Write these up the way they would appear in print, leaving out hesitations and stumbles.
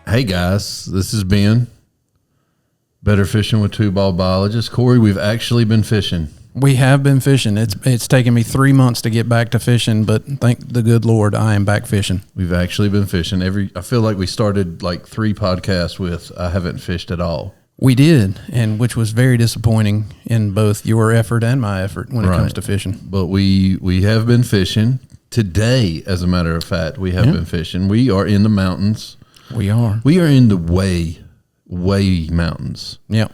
Hey guys, this is Ben. Better Fishing with Two Ball Biologists. Corey, we've actually been fishing. We have been fishing. It's taken me 3 months to get back to fishing, but thank the good Lord, I am back fishing. We've actually been fishing. I feel like we started like 3 podcasts with I haven't fished at all. We did, and which was very disappointing in both your effort and my effort when it comes to fishing. But we have been fishing. Today, as a matter of fact, we have been fishing. We are in the mountains. We are. We are in the way mountains. Yep.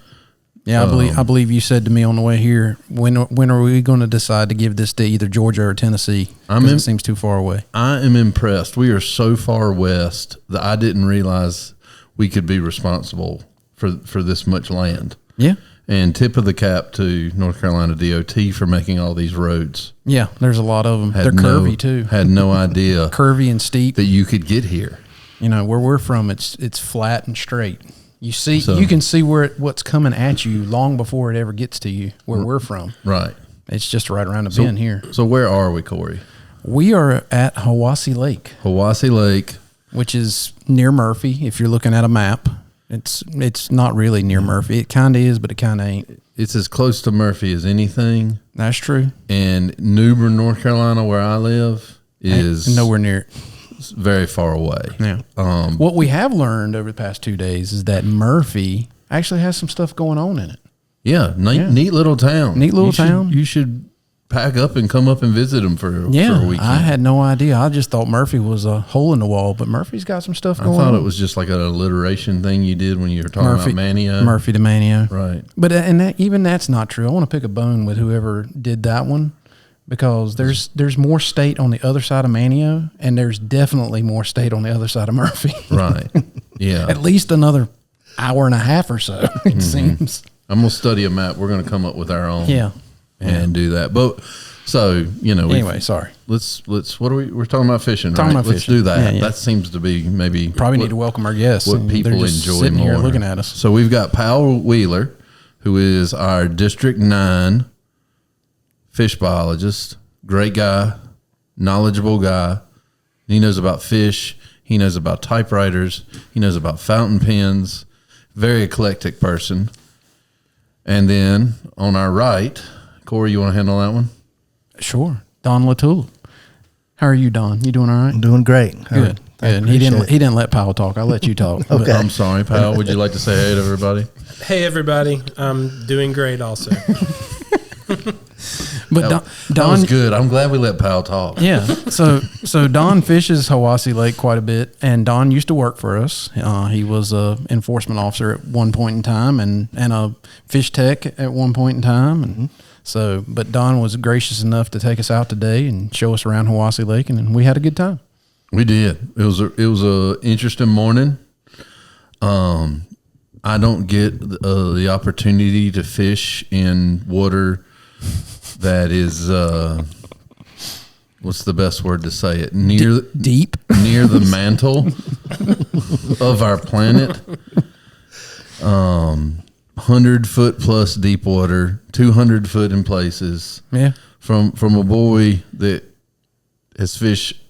Yeah, I believe you said to me on the way here, when are we going to decide to give this to either Georgia or Tennessee? Because it seems too far away. I am impressed. We are so far west that I didn't realize we could be responsible for this much land. Yeah. And tip of the cap to North Carolina DOT for making all these roads. Yeah, there's a lot of them. They're curvy too. Had no idea curvy and steep that you could get here. You know, where we're from, it's flat and straight. You can see what's coming at you long before it ever gets to you. Where we're from, right? It's just right around the bend here. So where are we, Corey? We are at Hiwassee Lake. Hiwassee Lake, which is near Murphy. If you're looking at a map, it's not really near Murphy. It kind of is, but it kind of ain't. It's as close to Murphy as anything. That's true. And New Bern, North Carolina, where I live, is nowhere near it. Very far away. Yeah. What we have learned over the past 2 days is that Murphy actually has some stuff going on in it. Yeah. Neat little town. Neat little town. You should pack up and come up and visit them for a weekend. I had no idea. I just thought Murphy was a hole in the wall, but Murphy's got some stuff going on. I thought it was just like an alliteration thing you did when you were talking about Manio. Murphy to Manio. Right. But even that's not true. I want to pick a bone with whoever did that one. Because there's more state on the other side of Manio, and there's definitely more state on the other side of Murphy. Right. Yeah. At least another hour and a half or so, it seems. I'm going to study a map. We're going to come up with our own. Yeah. And do that. But so, anyway, sorry. Let's we're talking about fishing, right? Let's do that. Yeah. That seems to be maybe probably need to welcome our guests. What people enjoy sitting more. Here looking at us. So we've got Powell Wheeler, who is our District 9 fish biologist. Great guy, knowledgeable guy. He knows about fish. He knows about typewriters. He knows about fountain pens. Very eclectic person. And then on our right, Corey, you want to handle that one? Sure. Don Latoul. How are you, Don? You doing all right? I'm doing great. Good. And he didn't let Powell talk. I'll let you talk. Okay. I'm sorry, Powell. Would you like to say hey to everybody? Hey, everybody. I'm doing great also. But that was good. I'm glad we let Powell talk. Yeah. So Don fishes Hiwassee Lake quite a bit, and Don used to work for us. He was a enforcement officer at one point in time, and a fish tech at one point in time. And but Don was gracious enough to take us out today and show us around Hiwassee Lake, and we had a good time. We did. It was a interesting morning. I don't get the opportunity to fish in water that is what's the best word to say it? Deep near the mantle of our planet. 100-foot plus deep water, 200 foot in places. Yeah. From a boy that has fished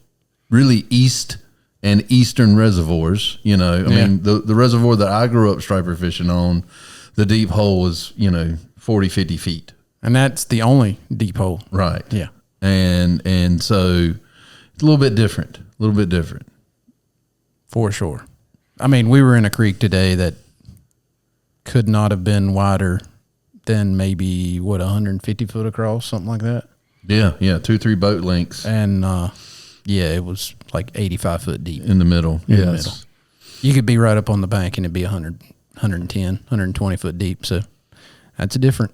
really east and eastern reservoirs. I mean the reservoir that I grew up striper fishing on, the deep hole was 40, 50 feet. And that's the only deep hole. Right. Yeah. And so it's a little bit different. For sure. I mean, we were in a creek today that could not have been wider than maybe, 150 foot across, something like that. Yeah. 2-3 boat lengths. And, it was like 85 foot deep. In the middle. In the middle. You could be right up on the bank and it'd be 100, 110, 120 foot deep. So that's different.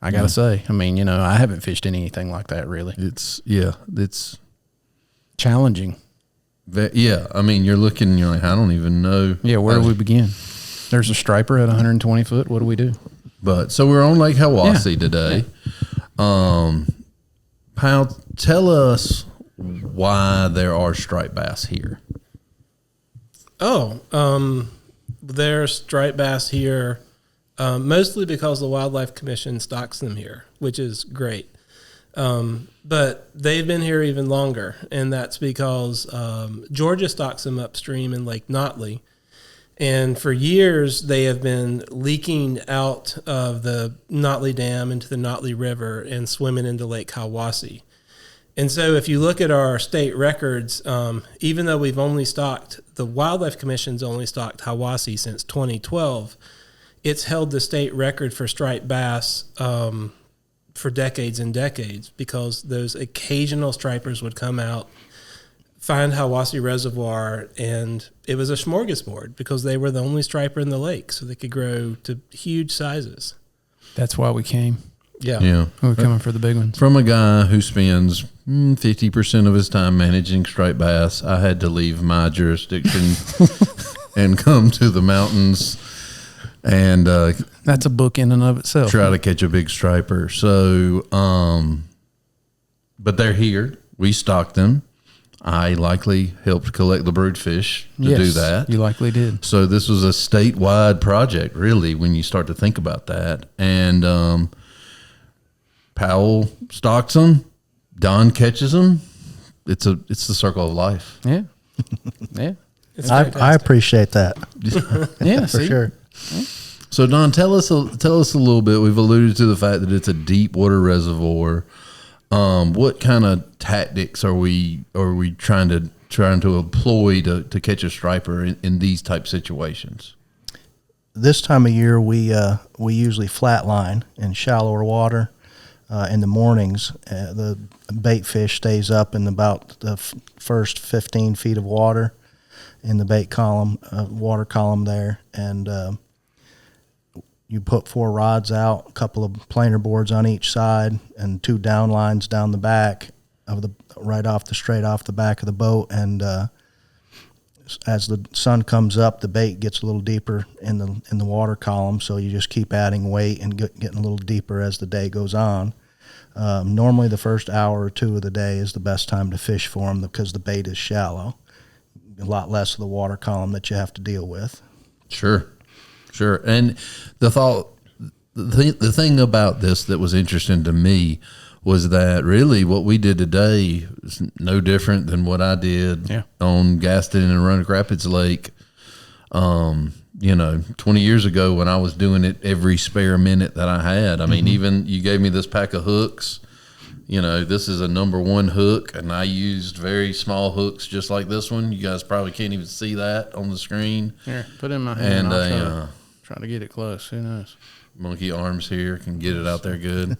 I got to say, I mean, I haven't fished anything like that really. It's challenging. I mean, you're like, I don't even know. Yeah. Where do we begin? There's a striper at 120 foot. What do we do? But so we're on Lake Hiwassee today. Powell, tell us why there are striped bass here. There's striped bass here. Mostly because the Wildlife Commission stocks them here, which is great. But they've been here even longer, and that's because Georgia stocks them upstream in Lake Nottely, And for years, they have been leaking out of the Notley Dam into the Notley River and swimming into Lake Hiwassee. And so if you look at our state records, even though we've only stocked, the Wildlife Commission's only stocked Hiwassee since 2012, it's held the state record for striped bass for decades and decades, because those occasional stripers would come out, find Hiwassee Reservoir, and it was a smorgasbord because they were the only striper in the lake, so they could grow to huge sizes. That's why we came. Yeah. We were coming for the big ones. From a guy who spends 50% of his time managing striped bass, I had to leave my jurisdiction and come to the mountains and That's a book in and of itself. try to catch a big striper. So, but they're here. We stocked them. I likely helped collect the brood fish to do that. You likely did. So this was a statewide project, really, when you start to think about that. And Powell stocks them, Don catches them. It's the circle of life. Yeah. Yeah. It's I fantastic. appreciate that Yeah. for see? sure. So Don, tell us a little bit. We've alluded to the fact that it's a deep water reservoir. What kind of tactics are we trying to employ to catch a striper in these type situations? This time of year, we usually flatline in shallower water. In the mornings, the bait fish stays up in about the first 15 feet of water in the bait column, water column there, and you put 4 rods out, a couple of planer boards on each side, and 2 down lines down the back of straight off the back of the boat. And as the sun comes up, the bait gets a little deeper in the water column. So you just keep adding weight and getting a little deeper as the day goes on. Normally, the first hour or 2 of the day is the best time to fish for them because the bait is shallow. A lot less of the water column that you have to deal with. Sure. And the thing about this that was interesting to me was that really what we did today is no different than what I did on Gaston and Roanoke Rapids Lake. 20 years ago when I was doing it every spare minute that I had. I mean, even you gave me this pack of hooks. This is a number 1 hook, and I used very small hooks just like this one. You guys probably can't even see that on the screen. Here, put it in my hand. And I'll try to get it close. Who knows? Monkey arms here can get it out there good.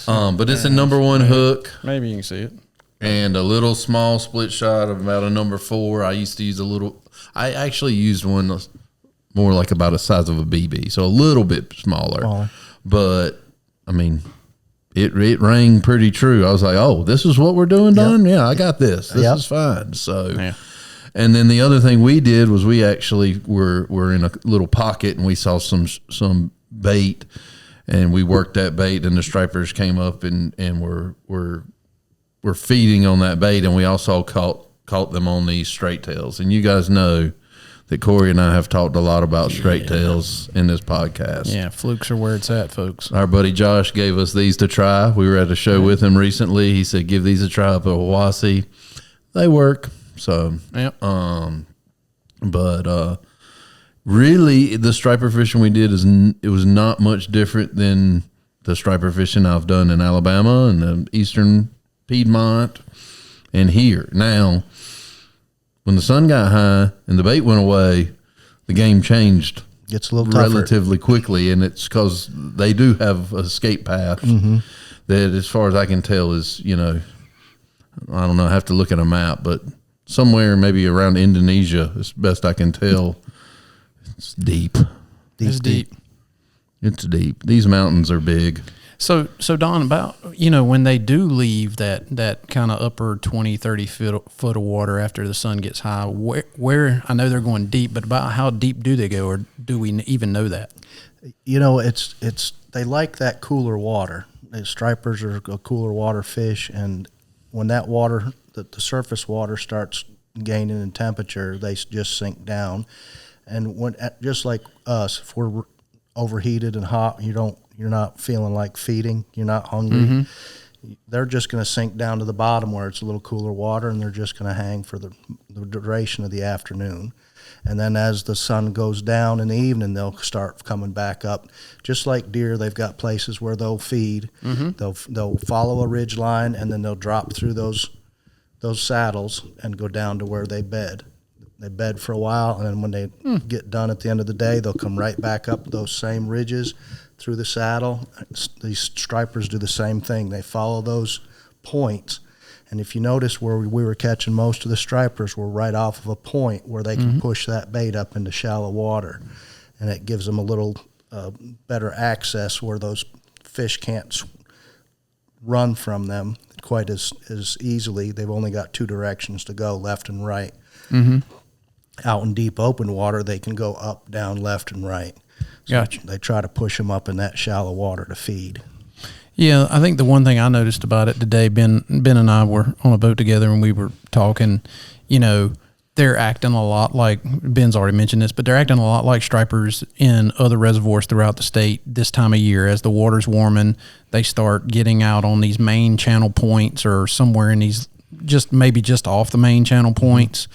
But it's a number 1 hook. Maybe you can see it. And a little small split shot of about a number 4. I used to use I actually used one more like about the size of a BB, so a little bit smaller. But I mean, it rang pretty true. I was like, oh, this is what we're doing, Don? Yeah, I got this. This is fine. So, and then the other thing we did was we actually were in a little pocket and we saw some bait, and we worked that bait, and the stripers came up and were feeding on that bait, and we also caught them on these straight tails. And you guys know that Corey and I have talked a lot about straight tails in this podcast. Yeah, flukes are where it's at, folks. Our buddy Josh gave us these to try. We were at a show with him recently. He said, give these a try up at Hiwassee. They work. So, really the striper fishing we did it was not much different than the striper fishing I've done in Alabama and the eastern Piedmont and here. Now, when the sun got high and the bait went away, the game changed. Gets a little tougher. Relatively quickly, and it's because they do have a escape path that, as far as I can tell, is, I don't know, I have to look at a map, but somewhere maybe around Indonesia, as best I can tell. It's deep. It's deep. It's deep. These mountains are big. So Don, about, when they do leave that kind of upper 20, 30 foot of water after the sun gets high, where I know they're going deep, but about how deep do they go, or do we even know that? It's they like that cooler water. The stripers are a cooler water fish, and when that water, the surface water starts gaining in temperature, they just sink down. And when, just like us, if we're overheated and hot, you're not feeling like feeding, you're not hungry, they're just going to sink down to the bottom where it's a little cooler water, and they're just going to hang for the the duration of the afternoon. And then as the sun goes down in the evening, they'll start coming back up. Just like deer, they've got places where they'll feed. They'll follow a ridge line, and then they'll drop through those saddles and go down to where they bed. They bed for a while, and then when they get done at the end of the day, they'll come right back up those same ridges through the saddle. These stripers do the same thing. They follow those points. And if you notice, where we were catching most of the stripers were right off of a point where they can push that bait up into shallow water. And it gives them a little better access where those fish can't run from them quite as easily. They've only got two directions to go, left and right. Out in deep open water, they can go up, down, left, and right. So Gotcha. they try to push them up in that shallow water to feed. Yeah, I think the one thing I noticed about it today, Ben and I were on a boat together and we were talking, you know, they're acting a lot like, Ben's already mentioned this, but they're acting a lot like stripers in other reservoirs throughout the state this time of year. As the water's warming, they start getting out on these main channel points or somewhere in these, maybe just off the main channel points,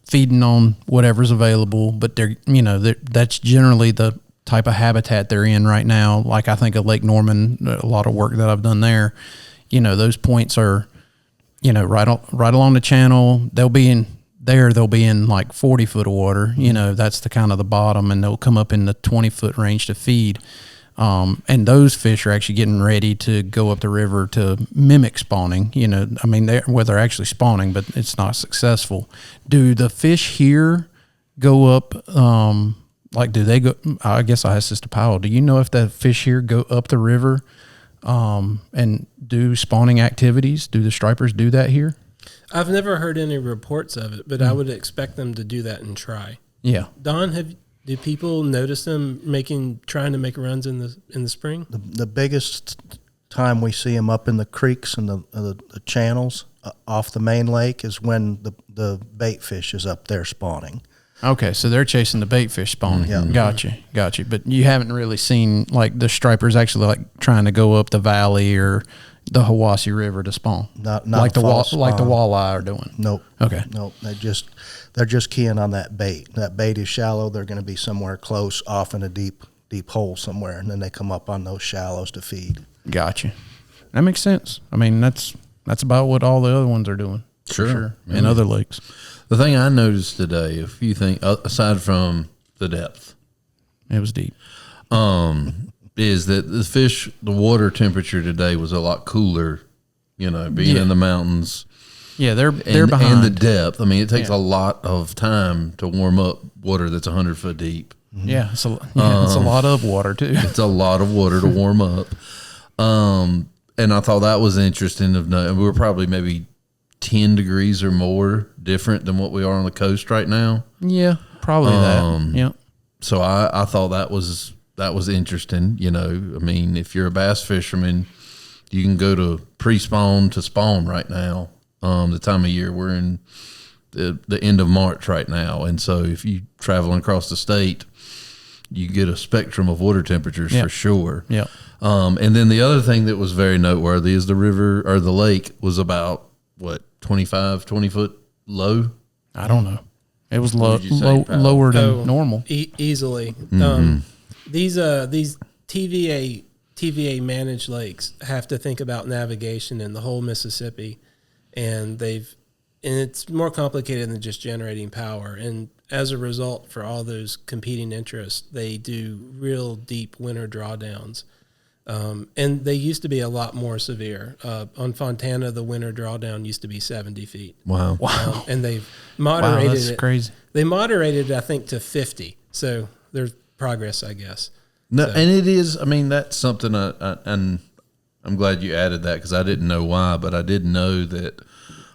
feeding on whatever's available. But that's generally the type of habitat they're in right now. Like I think of Lake Norman, a lot of work that I've done there, those points are, right along the channel. They'll be in like 40 foot of water, that's the kind of the bottom, and they'll come up in the 20 foot range to feed. And those fish are actually getting ready to go up the river to mimic spawning, they're actually spawning, but it's not successful. Do the fish here go up, do they go? I guess I asked this to Powell. Do you know if the fish here go up the river and do spawning activities? Do the stripers do that here? I've never heard any reports of it, but I would expect them to do that and try. Yeah. Don, do people notice them trying to make runs in the spring? The biggest time we see them up in the creeks and the channels off the main lake is when the bait fish is up there spawning. Okay, so they're chasing the bait fish spawning. Yeah. Gotcha. But you haven't really seen like the stripers actually like trying to go up the valley or the Hiwassee River to spawn. Not like the spawn. walleye are doing. Nope. Okay. Nope. They're just keying on that bait. That bait is shallow. They're going to be somewhere close, off in a deep hole somewhere, and then they come up on those shallows to feed. Gotcha. That makes sense. I mean, that's about what all the other ones are doing. Sure. In other lakes. The thing I noticed today, if you think, aside from the depth, It was deep. is that the water temperature today was a lot cooler, being in the mountains. Yeah, they're And behind. the depth. I mean, it takes a lot of time to warm up water that's 100 foot deep. Yeah, it's a lot of water too. It's a lot of water to warm up. And I thought that was interesting. We were probably maybe 10 degrees or more different than what we are on the coast right now. Yeah, probably that. Yeah. So I thought that was interesting. I mean, if you're a bass fisherman, you can go to pre-spawn to spawn right now. The time of year we're in the end of March right now. And so if you traveling across the state, you get a spectrum of water temperatures for sure. Yeah. And then the other thing that was very noteworthy is the river or the lake was about 20 foot low. I don't know. It was What did you say, Powell? lower than normal. Easily. These TVA managed lakes have to think about navigation in the whole Mississippi, and it's more complicated than just generating power. And as a result, for all those competing interests, they do real deep winter drawdowns. And they used to be a lot more severe. On Fontana, the winter drawdown used to be 70 feet. Wow. And they've moderated Wow, that's it. crazy. They moderated it, I think, to 50. So there's progress, I guess. No, So- and it is. I mean, that's something. And I'm glad you added that because I didn't know why, but I did know that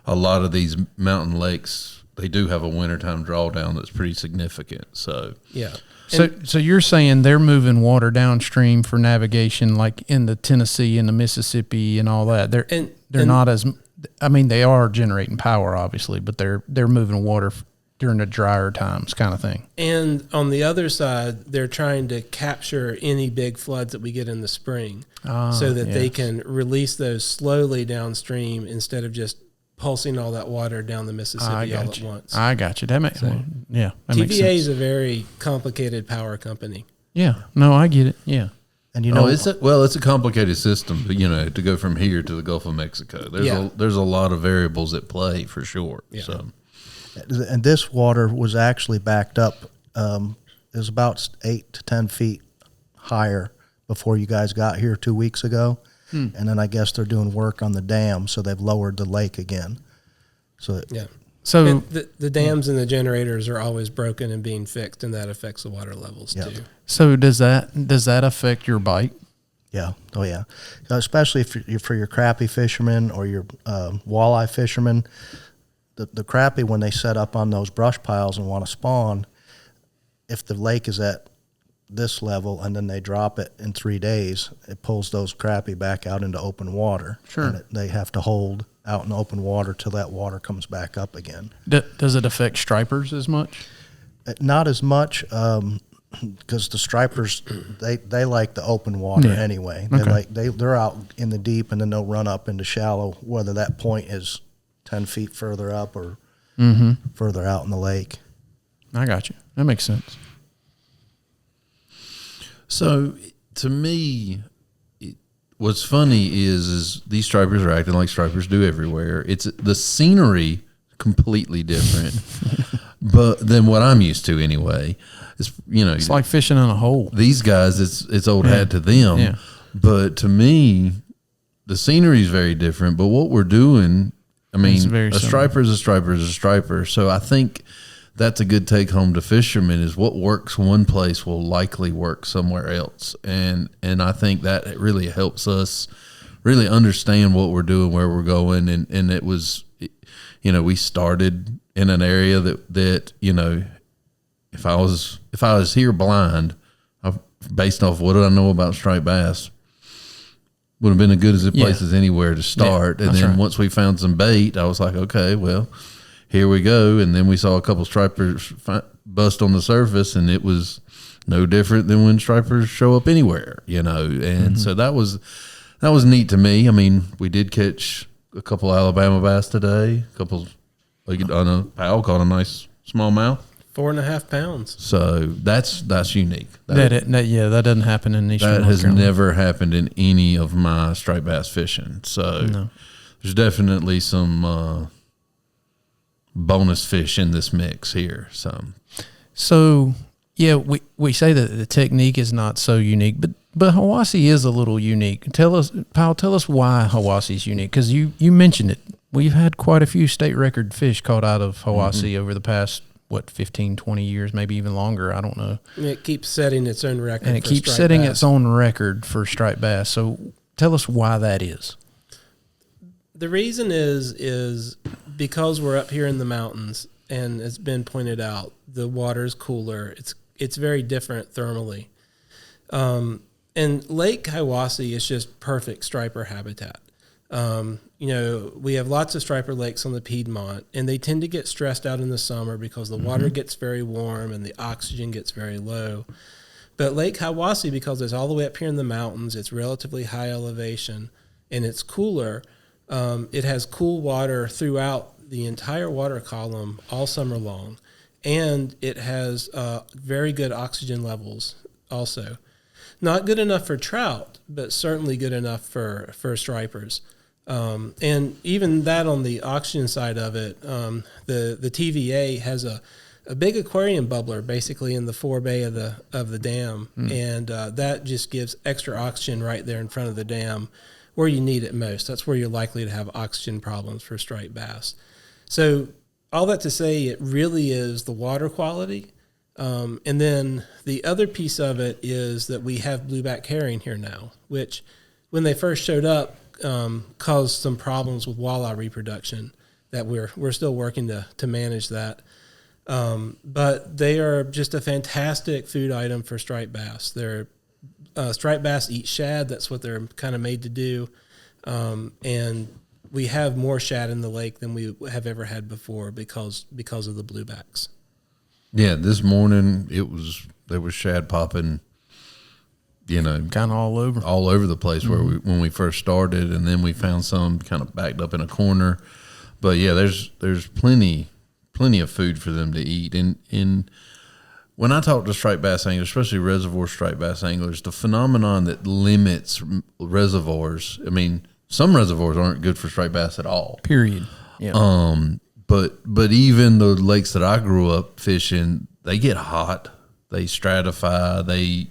a lot of these Mm-hmm. mountain lakes, they do have a wintertime drawdown that's pretty significant. So Yeah. So you're saying they're moving water downstream for navigation, like in the Tennessee and the Mississippi and all that. They're not as. I mean, they are generating power, obviously, but they're moving water during the drier times, kind of thing. And on the other side, they're trying to capture any big floods that we get in the spring so that they can release those slowly downstream instead of just pulsing all that water down the Mississippi all at once. I got you. That makes that makes TVA sense. is a very complicated power company. Yeah. No, I get it. Yeah. And you know, it's a complicated system, to go from here to the Gulf of Mexico. There's a lot of variables at play for sure. Yeah. So, and this water was actually backed up. It was about 8 to 10 feet higher before you guys got here 2 weeks ago. And then I guess they're doing work on the dam, so they've lowered the lake again. So So And the dams and the generators are always broken and being fixed, and that affects the water levels too. So does that affect your bite? yeah, oh yeah, especially if you're for your crappie fishermen or your walleye fishermen. The crappie, when they set up on those brush piles and want to spawn, if the lake is at this level and then they drop it in 3 days, it pulls those crappie back out into open water. Sure. And they have to hold out in open water till that water comes back up again. Does it affect stripers as much? Not as much, because the stripers they like the open water anyway. They're out in the deep, and then they'll run up into shallow, whether that point is 10 feet further up or further out in the lake. I got you. That makes sense. So to me, what's funny is these stripers are acting like stripers do everywhere. It's the scenery completely different, but than what I'm used to anyway. It's like fishing in a hole. These guys, it's old hat to them. Yeah. But to me, the scenery is very different. But what we're doing, I mean, very a similar. striper is a striper is a striper. So I think that's a good take home to fishermen is what works one place will likely work somewhere else. And I think that it really helps us really understand what we're doing, where we're going. And it was, we started in an area that if I was here blind, based off what I know about striped bass, would have been as good as a place as anywhere to start. And then once we found some bait, I was like, okay, well, here we go. And then we saw a couple stripers bust on the surface, and it was no different than when stripers show up anywhere, And so that was neat to me. I mean, we did catch a couple Alabama bass today. A Powell caught a nice smallmouth. 4.5 pounds. So that's unique. That doesn't happen in Eastern That North has Carolina. never happened in any of my striped bass fishing. So there's definitely some bonus fish in this mix here. So we say that the technique is not so unique, but Hiwassee is a little unique. Tell us why Hiwassee is unique, because you mentioned it. We've had quite a few state record fish caught out of Hiwassee over the past 15, 20 years, maybe even longer. I don't know. It keeps setting its own record. And it keeps setting its own record for striped bass. So tell us why that is. The reason is because we're up here in the mountains, and it's been pointed out, the water's cooler. It's very different thermally. And Lake Hiwassee is just perfect striper habitat. We have lots of striper lakes on the Piedmont, and they tend to get stressed out in the summer because the water gets very warm and the oxygen gets very low. But Lake Hiwassee, because it's all the way up here in the mountains, it's relatively high elevation, and it's cooler. It has cool water throughout the entire water column all summer long, and it has very good oxygen levels also. Not good enough for trout, but certainly good enough for stripers. And even that on the oxygen side of it, the TVA has a big aquarium bubbler basically in the forebay of the dam, and that just gives extra oxygen right there in front of the dam where you need it most. That's where you're likely to have oxygen problems for striped bass. So all that to say, it really is the water quality. And then the other piece of it is that we have blueback herring here now, which when they first showed up, caused some problems with walleye reproduction that we're still working to manage that. But they are just a fantastic food item for striped bass. Striped bass eat shad. That's what they're kind of made to do. And we have more shad in the lake than we have ever had before because of the bluebacks. Yeah, this morning there was shad popping, Kind of all over the place when we first started, and then we found some kind of backed up in a corner. But yeah, there's plenty of food for them to eat. And when I talk to striped bass anglers, especially reservoir striped bass anglers, the phenomenon that limits reservoirs, I mean, some reservoirs aren't good for striped bass at all. Period. Yeah. But even the lakes that I grew up fishing, they get hot, they stratify, they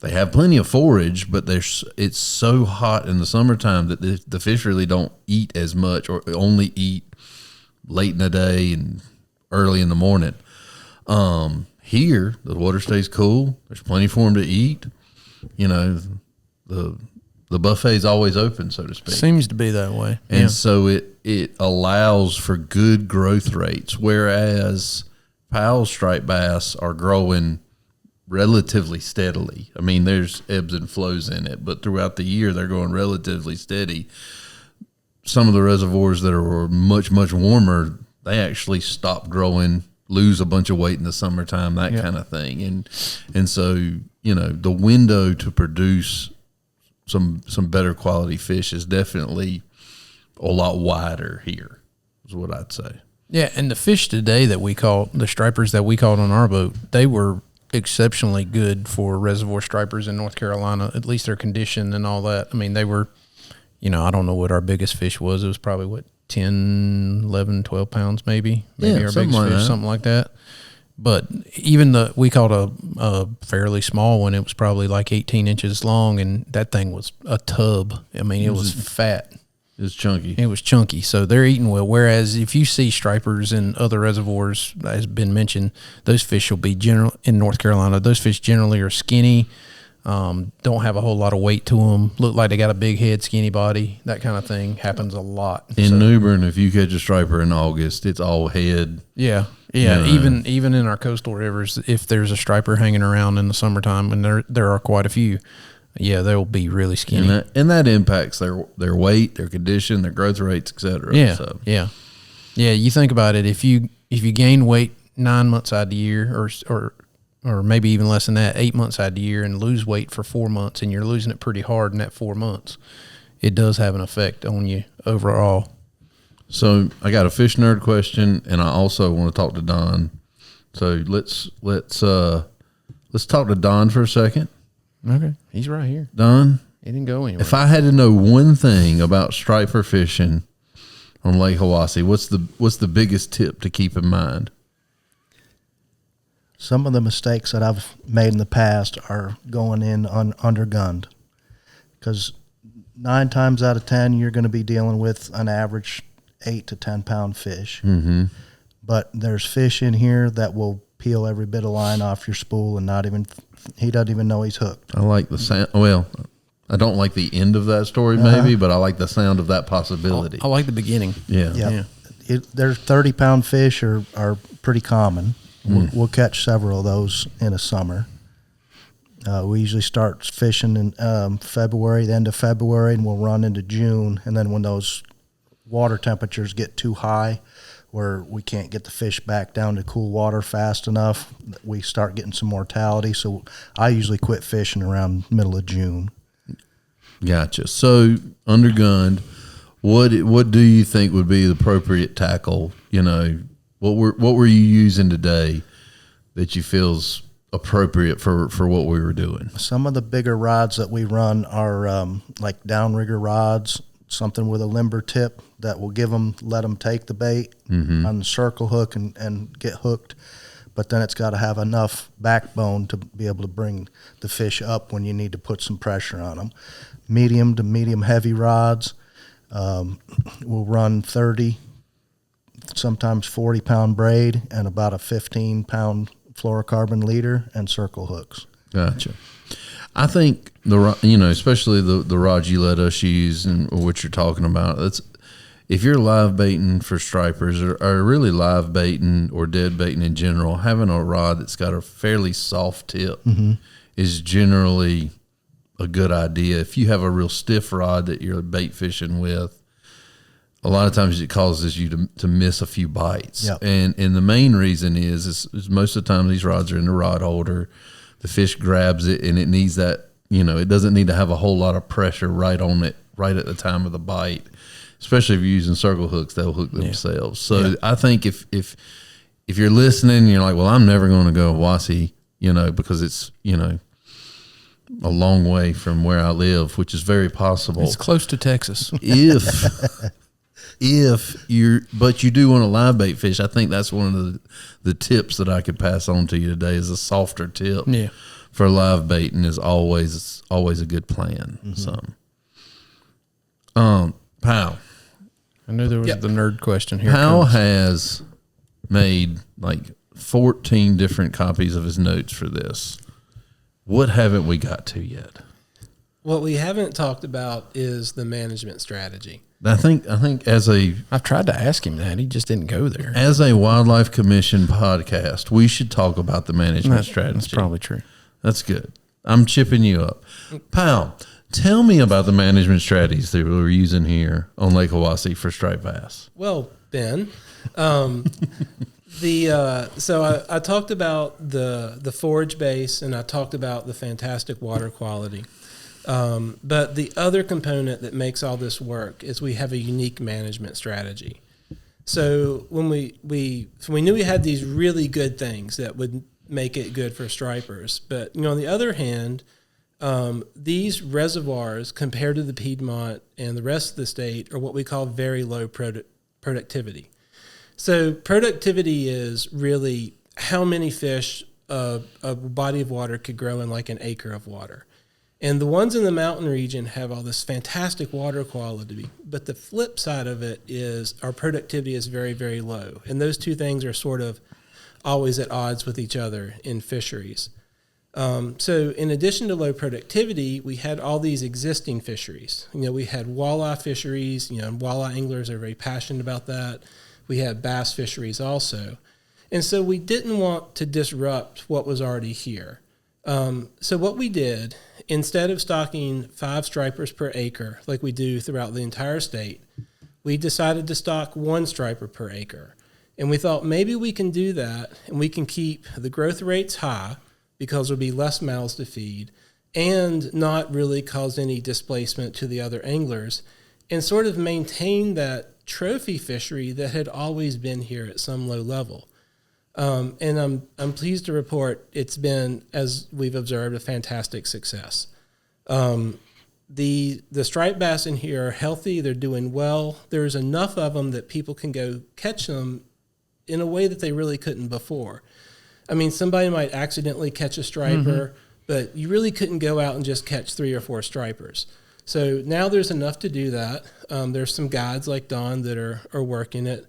have plenty of forage, but it's so hot in the summertime that the fish really don't eat as much, or only eat late in the day and early in the morning. Here, the water stays cool. There's plenty for them to eat. The buffet's always open, so to speak. Seems to be that way. And so it allows for good growth rates, whereas Powell's striped bass are growing relatively steadily. I mean, there's ebbs and flows in it, but throughout the year, they're going relatively steady. Some of the reservoirs that are much, much warmer, they actually stop growing, lose a bunch of weight in the summertime, that kind of thing. And so, the window to produce some better quality fish is definitely a lot wider here, is what I'd say. Yeah, and the fish today that we caught, the stripers that we caught on our boat, they were exceptionally good for reservoir stripers in North Carolina, at least their condition and all that. I mean, they were, I don't know what our biggest fish was. It was probably, 10, 11, 12 pounds maybe our biggest fish, something like that. But even we caught a fairly small one. It was probably like 18 inches long, and that thing was a tub. I mean, it was fat. It was chunky. It was chunky. So they're eating well. Whereas if you see stripers in other reservoirs, as has been mentioned, those fish will be in North Carolina. Those fish generally are skinny, don't have a whole lot of weight to them, look like they got a big head, skinny body. That kind of thing happens a lot. In New Bern, if you catch a striper in August, it's all head. Yeah. Yeah, even in our coastal rivers, if there's a striper hanging around in the summertime, and there are quite a few, they'll be really skinny. And that impacts their weight, their condition, their growth rates, et cetera. Yeah, so. yeah. You think about it. If you gain weight 9 months out of the year, or maybe even less than that, 8 months out of the year, and lose weight for 4 months, and you're losing it pretty hard in that 4 months, it does have an effect on you overall. So I got a fish nerd question, and I also want to talk to Don. So let's talk to Don for a second. Okay, he's right here. Don, he didn't go anywhere. If I had to know one thing about striper fishing on Lake Hiwassee, what's the biggest tip to keep in mind? Some of the mistakes that I've made in the past are going in undergunned, because 9 times out of 10 you're going to be dealing with an average 8 to 10 pound fish. Mm-hmm. But there's fish in here that will peel every bit of line off your spool and he doesn't even know he's hooked. I like the sound. Well, I don't like the end of that story maybe, but I like the sound of that possibility. I like the beginning. Yeah. Yep. Yeah. There's 30 pound fish are pretty common. We'll catch several of those in a summer. We usually start fishing in February, the end of February, and we'll run into June. And then when those water temperatures get too high, where we can't get the fish back down to cool water fast enough, we start getting some mortality. So I usually quit fishing around middle of June. Gotcha. So undergunned, what do you think would be the appropriate tackle? What were you using today that you feel's appropriate for what we were doing? Some of the bigger rods that we run are like downrigger rods, something with a limber tip that will let them take the bait on the circle hook and get hooked. But then it's got to have enough backbone to be able to bring the fish up when you need to put some pressure on them. Medium to medium heavy rods, we'll run 30, sometimes 40 pound braid and about a 15 pound fluorocarbon leader and circle hooks. Gotcha. I think especially the rods you let us use and what you're talking about, if you're live baiting for stripers or really live baiting or dead baiting in general, having a rod that's got a fairly soft tip is generally a good idea. If you have a real stiff rod that you're bait fishing with, a lot of times it causes you to miss a few bites. Yep. And the main reason is most of the time these rods are in the rod holder. The fish grabs it and it needs that, it doesn't need to have a whole lot of pressure right on it, right at the time of the bite. especially if you're using circle hooks, they'll hook themselves. So I think if you're listening, and you're like, well, I'm never going to go to Hiwassee, because it's, a long way from where I live, which is very possible. It's close to Texas. If you do want to live bait fish, I think that's one of the tips that I could pass on to you today is a softer tip for live baiting is always a good plan. So, Powell, I knew there was the nerd question here. Powell has made like 14 different copies of his notes for this. What haven't we got to yet? What we haven't talked about is the management strategy. I think I've tried to ask him that. He just didn't go there. As a Wildlife Commission podcast, we should talk about the management strategy. That's probably true. That's good. I'm chipping you up. Powell, tell me about the management strategies that we're using here on Lake Hiwassee for striped bass. Well, Ben, so I talked about the forage base, and I talked about the fantastic water quality. But the other component that makes all this work is we have a unique management strategy. So when we knew we had these really good things that would make it good for stripers, but on the other hand, these reservoirs compared to the Piedmont and the rest of the state are what we call very low productivity. So productivity is really how many fish a body of water could grow in like an acre of water. And the ones in the mountain region have all this fantastic water quality, but the flip side of it is our productivity is very, very low. And those two things are sort of always at odds with each other in fisheries. So in addition to low productivity, we had all these existing fisheries. We had walleye fisheries, and walleye anglers are very passionate about that. We had bass fisheries also. And so we didn't want to disrupt what was already here. So what we did, instead of stocking 5 stripers per acre like we do throughout the entire state, we decided to stock 1 striper per acre. And we thought maybe we can do that and we can keep the growth rates high because there'll be less mouths to feed and not really cause any displacement to the other anglers and sort of maintain that trophy fishery that had always been here at some low level. And I'm pleased to report it's been, as we've observed, a fantastic success. The striped bass in here are healthy. They're doing well. There's enough of them that people can go catch them in a way that they really couldn't before. I mean, somebody might accidentally catch a striper, but you really couldn't go out and just catch 3 or 4 stripers. So now there's enough to do that. There's some guides like Don that are working it.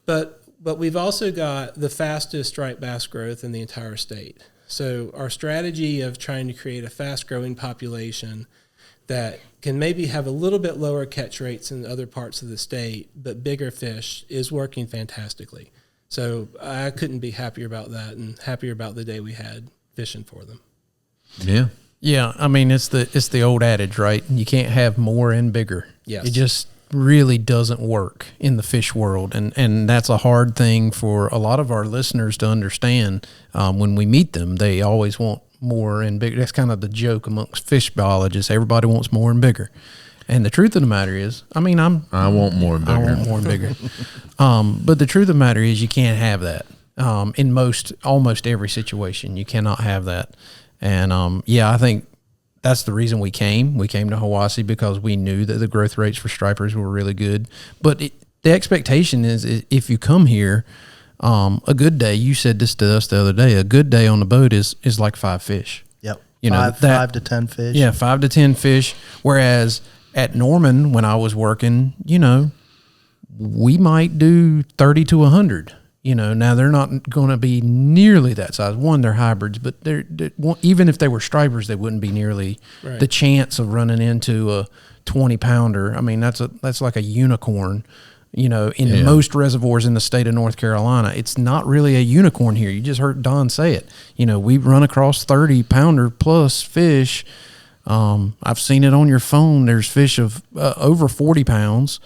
But we've also got the fastest striped bass growth in the entire state. So our strategy of trying to create a fast-growing population that can maybe have a little bit lower catch rates in other parts of the state, but bigger fish is working fantastically. So I couldn't be happier about that and happier about the day we had fishing for them. Yeah. Yeah, I mean, it's the old adage, right? You can't have more and bigger. Yes. It just really doesn't work in the fish world. And that's a hard thing for a lot of our listeners to understand. When we meet them, they always want more and bigger. That's kind of the joke amongst fish biologists. Everybody wants more and bigger. And the truth of the matter is, I mean, I want more and bigger. I want more and bigger. But the truth of the matter is you can't have that. In almost every situation, you cannot have that. And I think that's the reason we came. We came to Hiwassee because we knew that the growth rates for stripers were really good. But the expectation is if you come here, a good day, you said this to us the other day, a good day on the boat is like 5 fish. Yep. You know, 5 to 10 fish. Yeah, 5 to 10 fish. Whereas at Norman, when I was working, we might do 30 to 100. Now they're not going to be nearly that size. One, they're hybrids, but they're even if they were stripers, they wouldn't be nearly the chance of running into a 20-pounder. I mean, that's like a unicorn. In most reservoirs in the state of North Carolina, it's not really a unicorn here. You just heard Don say it. We run across 30-pounder plus fish. I've seen it on your phone. There's fish of over 40 pounds.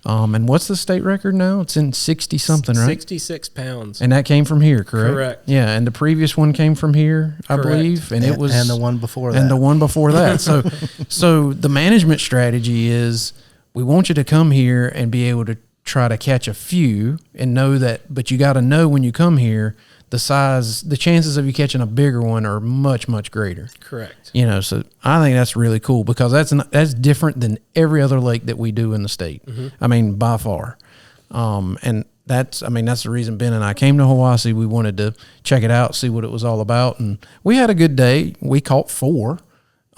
And what's the state record now? It's in 60 something, right? 66 pounds. And that came from here, correct? Correct. Yeah, and the previous one came from here, I believe, and it was and the one before that. And the one before that. So the management strategy is we want you to come here and be able to try to catch a few and know that, but you got to know when you come here, the chances of you catching a bigger one are much, much greater. Correct. You know, so I think that's really cool because that's different than every other lake that we do in the state. I mean, by far. And that's the reason Ben and I came to Hiwassee. We wanted to check it out, see what it was all about. And we had a good day. We caught 4.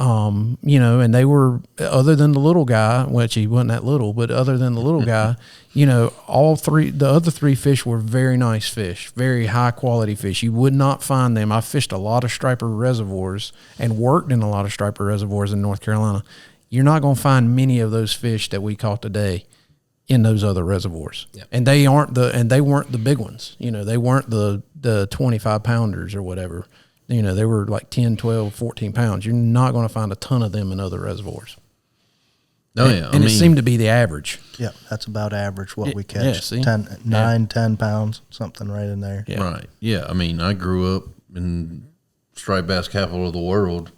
You know, and they were, other than the little guy, which he wasn't that little, but other than the little guy, you know, the other 3 fish were very nice fish, very high quality fish. You would not find them. I fished a lot of striper reservoirs and worked in a lot of striper reservoirs in North Carolina. You're not going to find many of those fish that we caught today in those other reservoirs. Yep. And they weren't the big ones. You know, they weren't the 25 pounders or whatever. You know, they were like 10, 12, 14 pounds. You're not going to find a ton of them in other reservoirs. Oh, yeah. And it seemed to be the average. Yeah, that's about average what we catch. Yeah, 10 pounds, something right in there. Yeah. Right. Yeah. I mean, I grew up in striped bass capital of the world.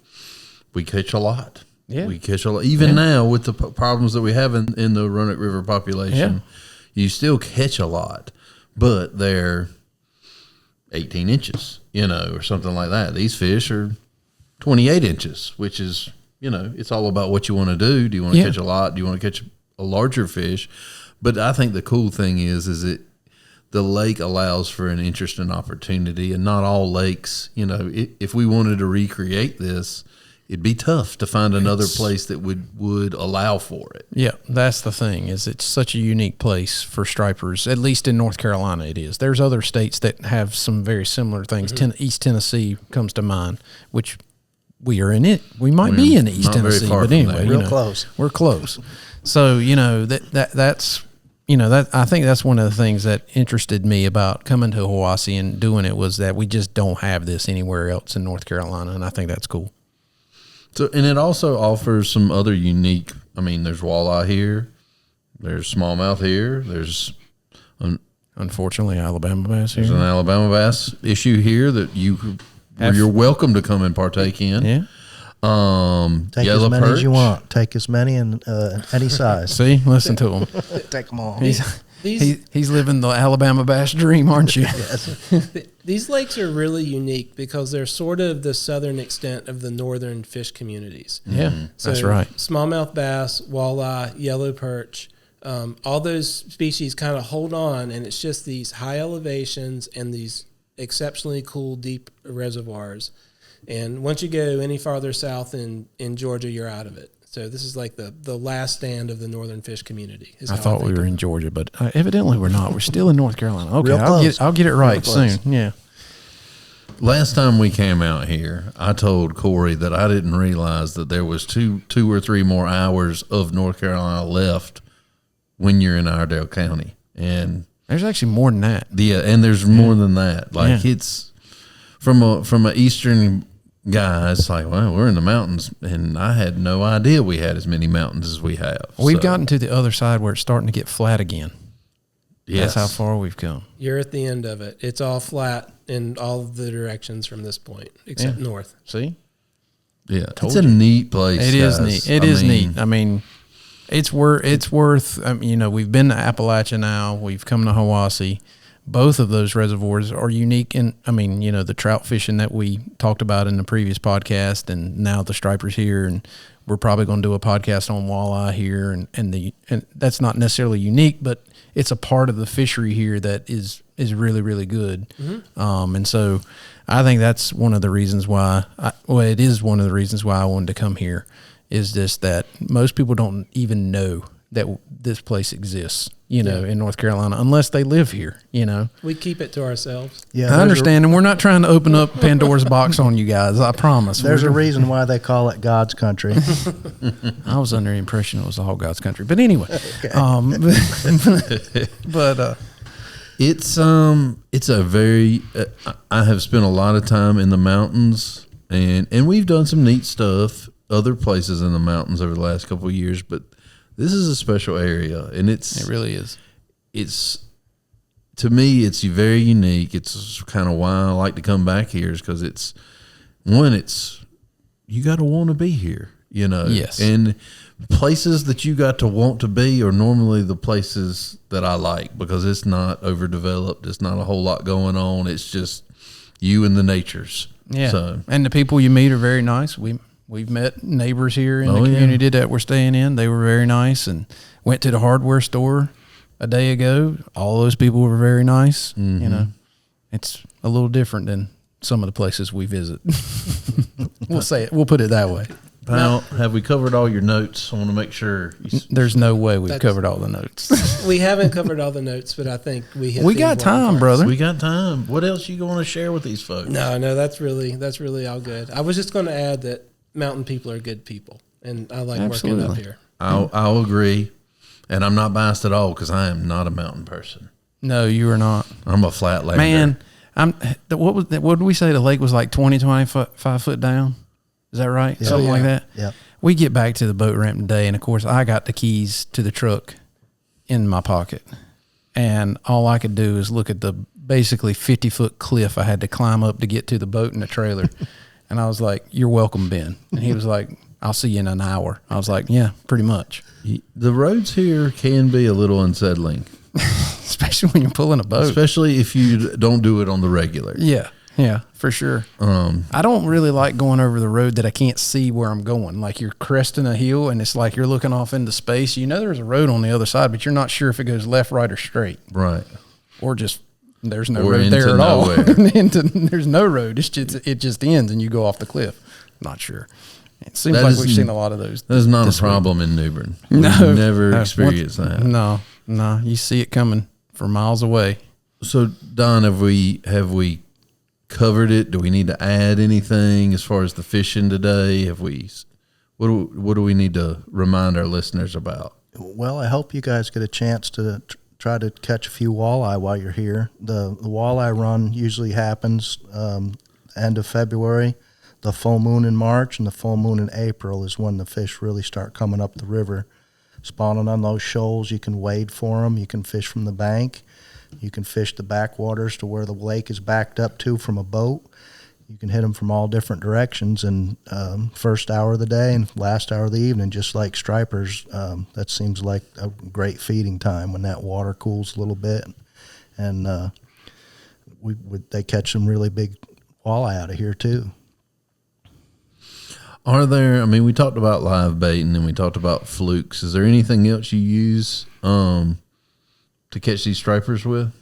We catch a lot. Yeah. We catch a lot. Even now with the problems that we have in the Roanoke River population, you still catch a lot, but they're 18 inches, you know, or something like that. These fish are 28 inches, which is, you know, it's all about what you want to do. Do you want to catch a lot? Do you want to catch a larger fish? But I think the cool thing is the lake allows for an interest and opportunity, and not all lakes, you know, if we wanted to recreate this, it'd be tough to find another place that would allow for it. Yeah, that's the thing, is it's such a unique place for stripers, at least in North Carolina it is. There's other states that have some very similar things. East Tennessee comes to mind, which we are in it. We might be in East Tennessee, but anyway. Real close. We're close. So, you know, that's you know, that I think that's one of the things that interested me about coming to Hiwassee and doing it, was that we just don't have this anywhere else in North Carolina, and I think that's cool. So, and it also offers some other unique, I mean, there's walleye here, there's smallmouth here, there's Unfortunately, Alabama bass here. an Alabama bass issue here that you're welcome to come and partake in. Yeah. Take Yellow as many perch. as you want. Take as many in any size. See, listen to him. Take them all. He's living the Alabama bass dream, aren't you? These lakes are really unique because they're sort of the southern extent of the northern fish communities. Yeah, So that's right. Smallmouth bass, walleye, yellow perch, all those species kind of hold on, and it's just these high elevations and these exceptionally cool, deep reservoirs. And once you go any farther south in Georgia, you're out of it. So this is like the last stand of the northern fish community. I thought we were in Georgia, but evidently we're not. We're still in North Carolina. Okay, Real close. I'll get it right Real close. soon. Yeah. Last time we came out here, I told Corey that I didn't realize that there was two or three more hours of North Carolina left when you're in Iredell County. And There's actually more than that. and there's more than that. Like Yeah. it's from a eastern guy, it's like, well, we're in the mountains, and I had no idea we had as many mountains as we have. We've So, gotten to the other side where it's starting to get flat again. yes. That's how far we've come. You're at the end of it. It's all flat in all of the directions from this point, except north. See? Yeah, it's a neat place. It is guys. neat. It is neat. I mean, it's worth. You know, we've been to Appalachia now. We've come to Hiwassee. Both of those reservoirs are unique. And I mean, you know, the trout fishing that we talked about in the previous podcast, and now the stripers here, and we're probably going to do a podcast on walleye here, and that's not necessarily unique, but it's a part of the fishery here that is really, really good. And so I think that's one of the reasons why, it is one of the reasons why I wanted to come here, is just that most people don't even know that this place exists, you know, in North Carolina, unless they live here, you know. We keep it to ourselves. Yeah, I understand, and we're not trying to open up Pandora's box on you guys, I promise. There's a reason why they call it God's country. I was under the impression it was all God's country. But anyway, but It's a very I have spent a lot of time in the mountains, and we've done some neat stuff other places in the mountains over the last couple of years, but this is a special area, and it really is. it's to me it's very unique. It's kind of why I like to come back here, is because it's you got to want to be here. Yes. And places that you got to want to be are normally the places that I like, because it's not overdeveloped. It's not a whole lot going on. It's just you and the natures. Yeah. So, And the people you meet are very nice. We've met neighbors here in the community that we're staying in. They were very nice, and went to the hardware store a day ago. All those people were very nice. Mm-hmm. It's a little different than some of the places we visit. We'll put it that way. Pal, have we covered all your notes? I want to make sure. There's no way we've covered all the notes. We haven't covered all the notes, but I think we hit We the got important time, parts. brother. We got time. What else you going to share with these folks? No, that's really all good. I was just going to add that mountain people are good people, and I like working up here. I'll agree, and I'm not biased at all, because I am not a mountain person. No, you are not. I'm a flatlander. Man, what did we say? The lake was like 25 foot down. Is that right? Yeah. Something like that. Yeah. We get back to the boat ramp today, and of course, I got the keys to the truck in my pocket, and all I could do is look at the basically 50-foot cliff I had to climb up to get to the boat and the trailer. And I was like, "You're welcome, Ben." And he was like, "I'll see you in an hour." I was like, "Yeah, pretty much." The roads here can be a little unsettling, Especially when you're pulling a boat. especially if you don't do it on the regular. Yeah, for sure. I don't really like going over the road that I can't see where I'm going. Like you're cresting a hill and it's like you're looking off into space. You know there's a road on the other side, but you're not sure if it goes left, right, or straight. Right. Or just there's no Or road there into at all. nowhere. There's no road. It just ends and you go off the cliff. Not sure. It seems That like is- we've seen a lot of those. That's not this a problem in New Bern. week. We've No, never experienced that. No. You see it coming for miles away. So, Don, have we covered it? Do we need to add anything as far as the fishing today? What do we need to remind our listeners about? Well, I hope you guys get a chance to try to catch a few walleye while you're here. The walleye run usually happens end of February. The full moon in March and the full moon in April is when the fish really start coming up the river, spawning on those shoals. You can wade for them. You can fish from the bank. You can fish the backwaters to where the lake is backed up to from a boat. You can hit them from all different directions. And first hour of the day and last hour of the evening, just like stripers, that seems like a great feeding time when that water cools a little bit. And they catch some really big walleye out of here too. We talked about live bait and then we talked about flukes. Is there anything else you use to catch these stripers with?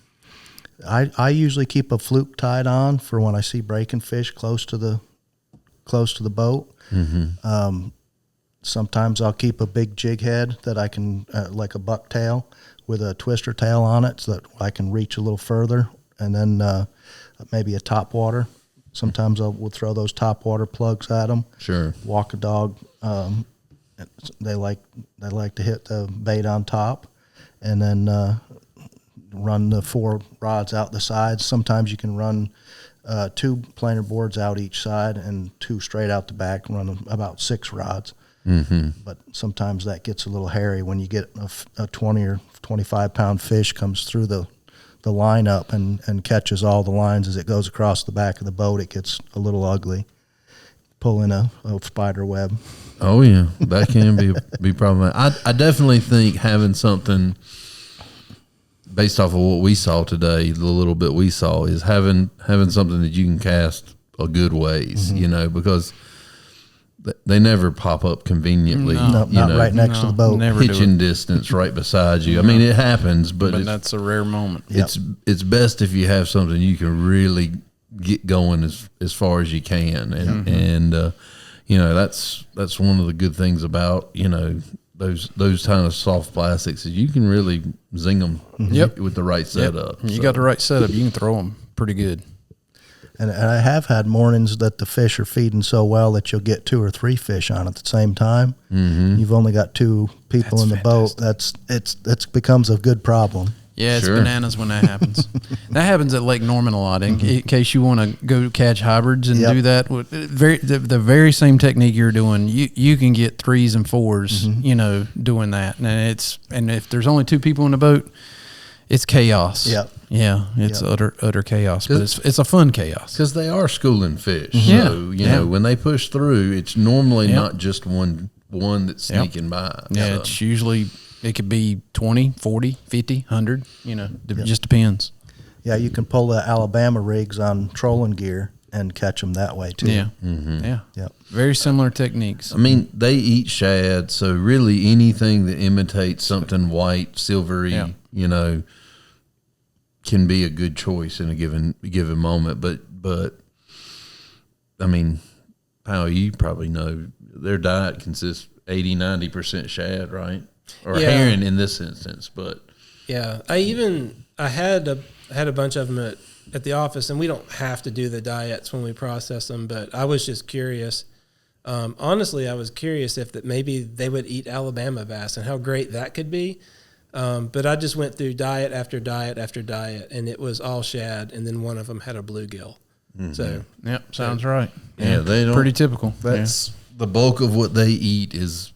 I usually keep a fluke tied on for when I see breaking fish close to the boat. Mm-hmm. Sometimes I'll keep a big jig head that I can, like a bucktail with a twister tail on it, so that I can reach a little further. And then maybe a topwater. Sometimes we'll throw those topwater plugs at them. Sure. Walk a dog. They like to hit the bait on top, and then run the 4 rods out the sides. Sometimes you can run 2 planer boards out each side and 2 straight out the back, run about 6 rods. Mm-hmm. But sometimes that gets a little hairy when you get a 20 or 25 pound fish comes through the line up and catches all the lines as it goes across the back of the boat. It gets a little ugly. Pull in a spider web. Oh yeah, that can be problematic. I definitely think having something based off of what we saw today, the little bit we saw, is having something that you can cast a good ways, Mm-hmm. Because they never pop up conveniently. No, not right next to the boat. Never do Hitching it. distance right beside you. I mean, it happens, but That's a rare moment. it's best if you have something you can really get going as far as you can, and that's one of the good things about those kind of soft plastics is you can really zing them with the right setup. You got the right setup. You can throw them pretty good. And I have had mornings that the fish are feeding so well that you'll get 2 or 3 fish on at the same time. Mm-hmm. You've only got 2 people That's in the boat. It becomes a good problem. Yeah, it's Sure. bananas when that happens. That happens at Lake Norman a lot. In case you want to go catch hybrids and do that, the very same technique you're doing, you can get 3s and 4s, doing that. And if there's only 2 people in the boat, It's chaos. Yep. Yeah, it's utter chaos, but it's a fun chaos. Because they are schooling fish. Yeah. So, you know, when they push through, it's normally Yeah. not just one that's sneaking by. Yeah, So, it's usually, it could be 20, 40, 50, 100, you know, it just depends. Yeah, you can pull the Alabama rigs on trolling gear and catch them that way too. Yeah. Yeah. Yep. Very similar techniques. I mean, they eat shad, so really anything that imitates something white, silvery, Yeah. you know, can be a good choice in a given moment. But I mean, Powell, you probably know their diet consists 80-90% shad, right? Or Yeah. herring in this instance, but Yeah, I had a bunch of them at the office, and we don't have to do the diets when we process them. But I was just curious. Honestly, I was curious if that maybe they would eat Alabama bass and how great that could be. But I just went through diet after diet after diet, and it was all shad, and then one of them had a bluegill. So Yep, sounds right. yeah, they don't. Pretty typical. That's the bulk of what they eat is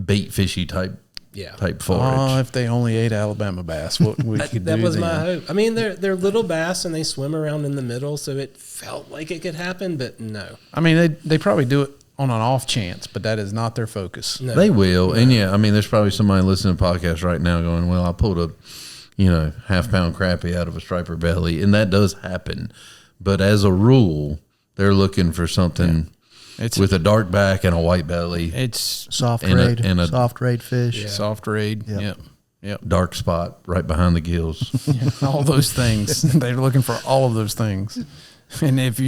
bait fishy type yeah, forage. Oh, if they only ate Alabama bass, what we could that do was then. my hope. I mean, they're little bass, and they swim around in the middle, so it felt like it could happen, but no. I mean, they probably do it on an off chance, but that is not their focus. No. They will, and yeah, I mean, there's probably somebody listening to podcasts right now going, "Well, I pulled a, half-pound crappie out of a striper belly," and that does happen. But as a rule, they're looking for something It's with a dark back and a white belly, it's Soft And a- raid, and a- soft raid fish. Yeah. soft raid. Yep. Yep. dark spot right behind the gills. All those things. They're looking for all of those things. And if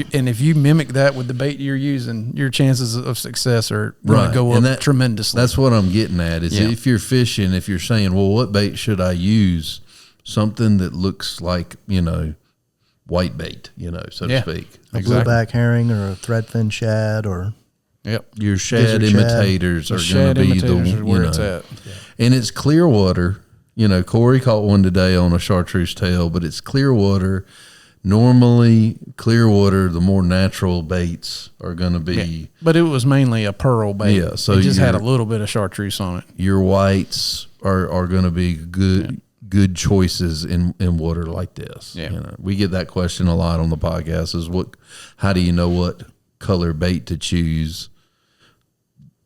you mimic that with the bait you're using, your chances of success are going Right. to go And up that- tremendously. That's what I'm getting at. Is Yeah. if you're fishing, if you're saying, "Well, what bait should I use?" Something that looks like white bait, so Yeah. to speak. A Exactly. blueback herring or a threadfin shad or Yep. Your shad Gizzard shad. imitators The are going shad to be imitators the is where it's at. and it's clear water. Corey caught one today on a chartreuse tail, but it's clear water. Normally, clear water, the more natural baits are going to be But it was mainly a pearl bait. Yeah, so it just had a you're- little bit of chartreuse on it. your whites are going to be good choices in water like this. Yeah. We get that question a lot on the podcast: is how do you know what color bait to choose?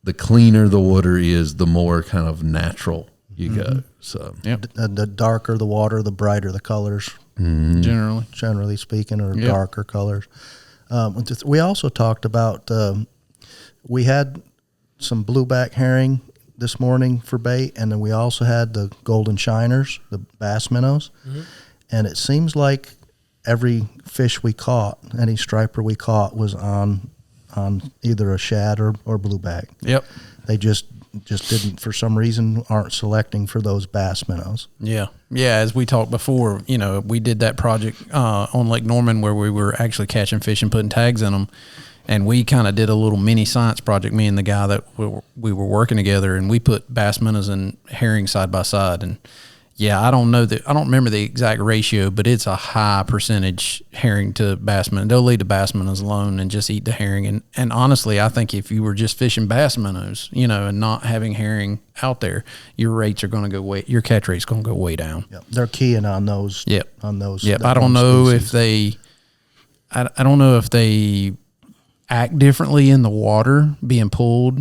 The cleaner the water is, the more kind of natural you go. So Yep. the darker the water, the brighter the colors, Generally. generally speaking, or Yeah. darker colors. We also talked about we had some blueback herring this morning for bait, and then we also had the golden shiners, the bass minnows, and it seems like every fish we caught, any striper we caught, was on either a shad or blueback. Yep. They just didn't, for some reason, aren't selecting for those bass minnows. Yeah. Yeah. As we talked before, we did that project on Lake Norman where we were actually catching fish and putting tags in them. And we kind of did a little mini science project, me and the guy that we were working together, and we put bass minnows and herring side by side. And yeah, I don't remember the exact ratio, but it's a high percentage herring to bass minnows. They'll leave the bass minnows alone and just eat the herring. And honestly, I think if you were just fishing bass minnows, and not having herring out there, your rates are going to your catch rate's going to go way down. Yep. They're keying on those. Yep. On those. Yep. that I don't one know species. I don't know if they act differently in the water, being pulled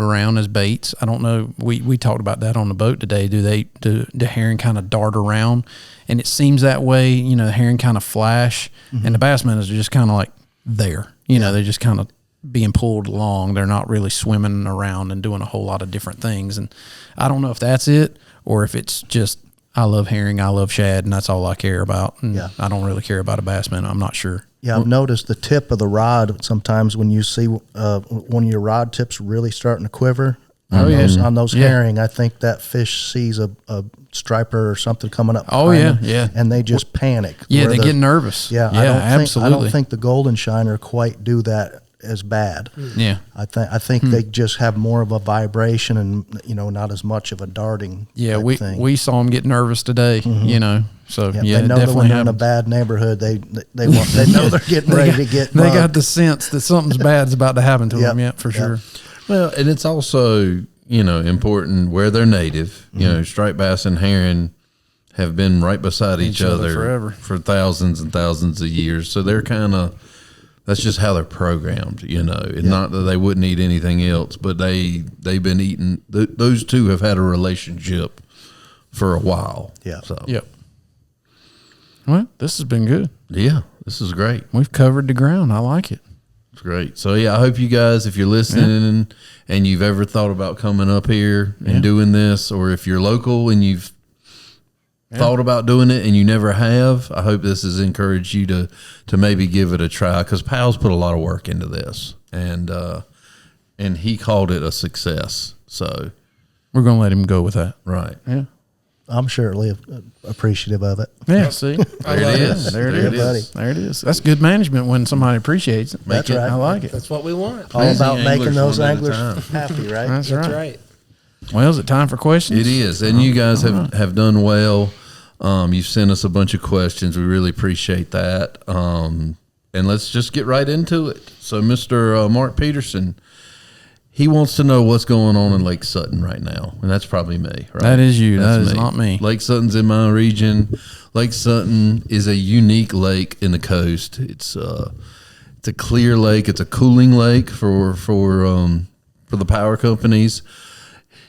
around as baits. I don't know. We talked about that on the boat today. Do the herring kind of dart around? And it seems that way. The herring kind of flash, and the bass minnows are just kind of like there. They're just kind of being pulled along. They're not really swimming around and doing a whole lot of different things. And I don't know if that's it or if it's just I love herring, I love shad, and that's all I care about. And Yeah. I don't really care about a bass minnow. I'm not sure. Yeah, I've noticed the tip of the rod sometimes when you see one of your rod tips really starting to quiver on those Yeah. herring. I think that fish sees a striper or something coming up. Oh, behind yeah, them, yeah. and they just panic. Yeah, Where they get nervous. Yeah, yeah, absolutely. I don't think the golden shiner quite do that as bad. Yeah, I think they just have more of a vibration and not as much of a darting. yeah. type We thing. we saw them get nervous today. So Yeah, yeah, they know it that definitely when they're in a happens. bad neighborhood, they know they're getting ready to get. They got mugged. the sense that something's bad's about to happen to Yep. them. Yeah, for Yep. sure. Well, and it's also, important where they're native. Striped bass and herring have been right beside each other other forever. for thousands and thousands of years. So they're kind of, that's just how they're programmed, you know. And not that they wouldn't eat anything else, but they've been eating. Those two have had a relationship for a while. Yeah. So Yep. Well, this has been good. yeah, this is great. We've covered the ground. I like it. It's great. So yeah, I hope you guys, if you're listening and you've ever thought about coming up here and doing this, or if you're local and you've thought about doing it and you never have, I hope this has encouraged you to maybe give it a try, because Pal's put a lot of work into this, and he called it a success. So We're going to let him go with that. right. Yeah. I'm surely appreciative of it. Yeah. See, I There love it it. is. There it There is. it is. There it is. That's good management when somebody appreciates it. That's right. I like it. That's what we want. All Lazy about making anglers those one at a anglers time. happy, right? That's That's right. right. Well, is it time for questions? It is, and you guys have done well. You've sent us a bunch of questions. We really appreciate that. And let's just get right into it. So, Mr. Mark Peterson, he wants to know what's going on in Lake Sutton right now, and that's probably me. Right? That is you. That's That is not me. Lake Sutton's in my region. Lake Sutton is a unique lake in the coast. It's a clear lake. It's a cooling lake for the power companies.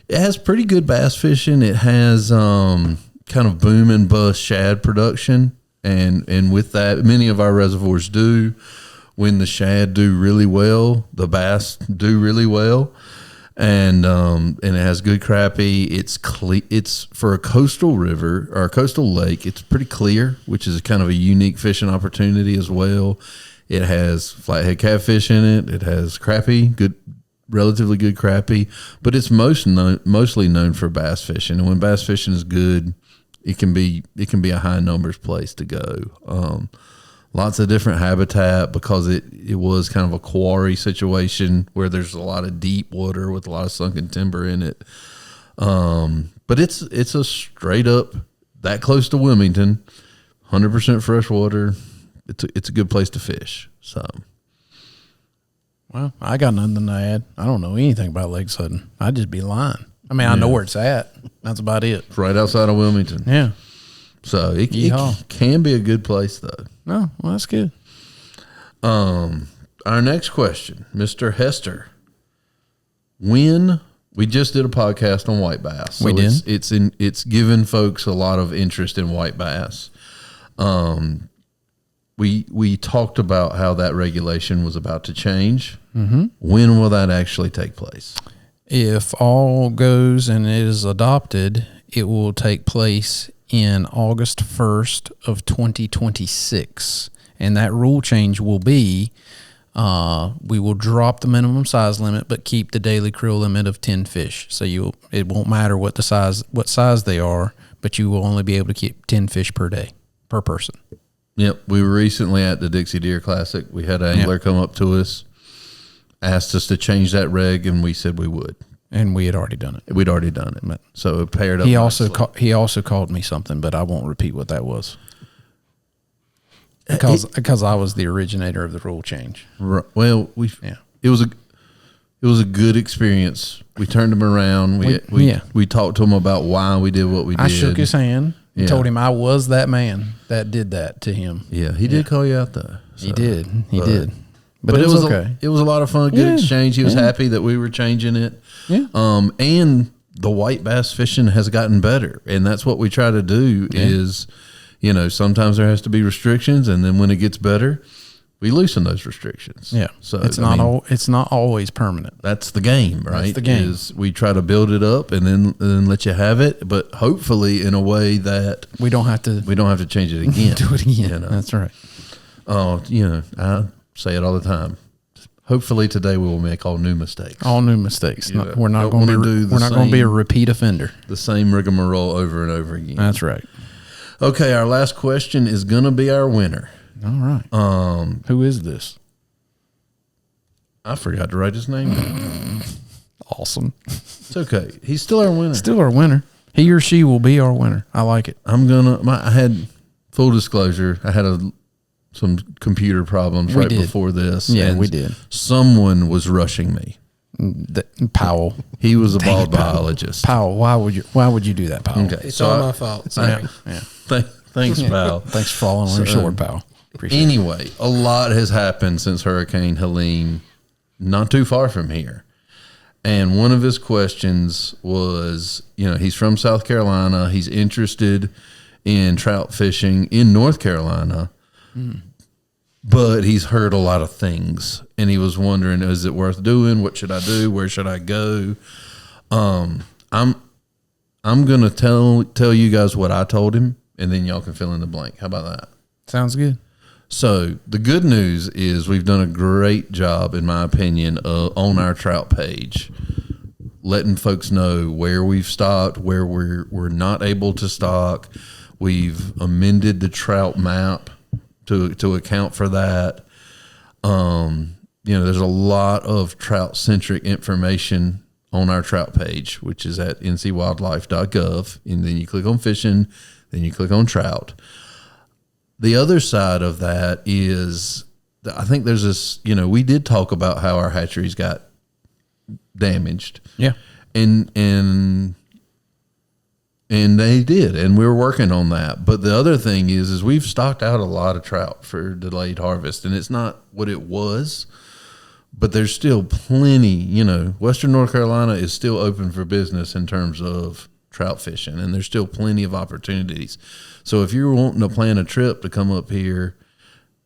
It has pretty good bass fishing. It has kind of boom and bust shad production, and with that, many of our reservoirs do. When the shad do really well, the bass do really well, and it has good crappie. It's for a coastal river or a coastal lake. It's pretty clear, which is kind of a unique fishing opportunity as well. It has flathead catfish in it. It has crappie, relatively good crappie, but it's mostly known for bass fishing. And when bass fishing is good, it can be a high numbers place to go. Lots of different habitat, because it was kind of a quarry situation where there's a lot of deep water with a lot of sunken timber in it. But it's a straight up, that close to Wilmington, 100% fresh water. It's a good place to fish. So. Well, I got nothing to add. I don't know anything about Lake Sutton. I'd just be lying. I mean, I know where it's at. That's about it. It's right outside of Wilmington. Yeah. So it Yeehaw. can be a good place, though. No, well, that's good. Our next question, Mr. Hester. When we just did a podcast on white bass, We did. It's given folks a lot of interest in white bass. We talked about how that regulation was about to change. Mm-hmm. When will that actually take place? If all goes and it is adopted, it will take place in August 1st of 2026. And that rule change will be, we will drop the minimum size limit, but keep the daily creel limit of 10 fish. So it won't matter what size they are, but you will only be able to keep 10 fish per day, per person. Yep. We were recently at the Dixie Deer Classic. We had an angler come up to us, asked us to change that reg, and we said we would. And we had already done it. We'd already done it. So it paired up. He nicely. also called me something, but I won't repeat what that was. Because I was the originator of the rule change. Right. Well, it was a good experience. We turned him around. We talked to him about why we did what we did. I shook his hand and Yeah. told him I was that man that did that to him. Yeah, he did call you out though. He did. He did. But it was okay. it was a lot of fun, good Yeah. exchange. He was happy that we were changing it. Yeah. And the white bass fishing has gotten better, and that's what we try to do. Is, sometimes there has to be restrictions, and then when it gets better, we loosen those restrictions. Yeah. So it's not always permanent. that's the game, right? That's the game. Is we try to build it up and then let you have it, but hopefully in a way that We don't have to we don't have to change it again. do it again. You know? That's right. Oh, I say it all the time. Hopefully today we will make all new mistakes. All new mistakes. Yeah. We're not Don't going to wanna be do the we're not going to be a same- repeat offender. The same rigmarole over and over again. That's right. Okay, our last question is going to be our winner. All right. Who is this? I forgot to write his name down. Awesome. It's okay. He's still our winner. Still our winner. He or she will be our winner. I like it. I had, full disclosure, I had some computer problems We right did. before this. Yeah, and we did. Someone was rushing me. Powell. He was a bald biologist. Powell, why would you do that, Powell? Okay, It's all my fault. Sorry. Yeah. Thanks, pal. Thanks for falling on your sword, Powell. Appreciate it. Anyway, a lot has happened since Hurricane Helene, not too far from here. And one of his questions was, he's from South Carolina. He's interested in trout fishing in North Carolina, but he's heard a lot of things. And he was wondering, is it worth doing? What should I do? Where should I go? I'm going to tell you guys what I told him, and then y'all can fill in the blank. How about that? Sounds good. So the good news is we've done a great job, in my opinion, on our trout page, letting folks know where we've stocked, where we're not able to stock. We've amended the trout map to account for that. There's a lot of trout centric information on our trout page, which is at ncwildlife.gov, and then you click on fishing, then you click on trout. The other side of that is, I think there's this, we did talk about how our hatcheries got damaged. Yeah. And they did, and we were working on that. But the other thing is we've stocked out a lot of trout for delayed harvest, and it's not what it was, but there's still plenty, Western North Carolina is still open for business in terms of trout fishing, and there's still plenty of opportunities. So if you're wanting to plan a trip to come up here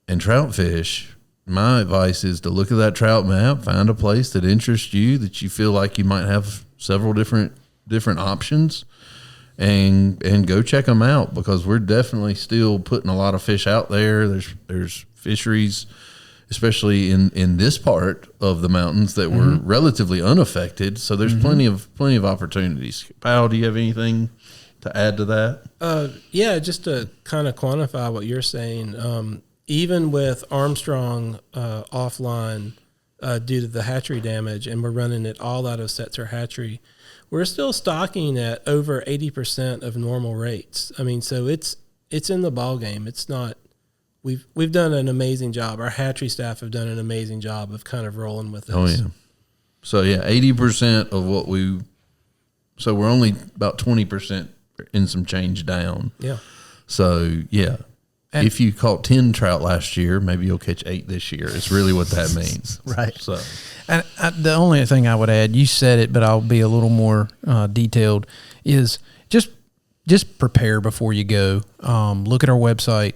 and trout fish, my advice is to look at that trout map, find a place that interests you, that you feel like you might have several different options, and go check them out, because we're definitely still putting a lot of fish out there. There's fisheries, especially in this part of the mountains, that were relatively unaffected. So there's plenty of opportunities. Powell, do you have anything to add to that? Yeah, just to kind of quantify what you're saying, even with Armstrong offline due to the hatchery damage, and we're running it all out of Setzer Hatchery, we're still stocking at over 80% of normal rates. I mean, so it's in the ball game. It's not. We've done an amazing job. Our hatchery staff have done an amazing job of kind of rolling with this. Oh yeah. So yeah, 80% of what so we're only about 20% in some change down. Yeah. So yeah. And if you caught 10 trout last year, maybe you'll catch 8 this year. It's really what that means. Right. So, and the only thing I would add, you said it, but I'll be a little more detailed, is just prepare before you go. Look at our website,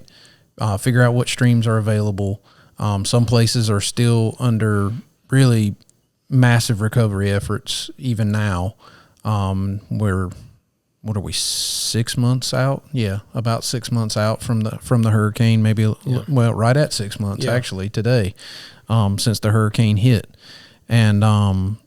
figure out what streams are available. Some places are still under really massive recovery efforts even now. What are we, 6 months out? Yeah, about 6 months out from the hurricane, maybe, well, right at 6 months actually today, since the hurricane hit. And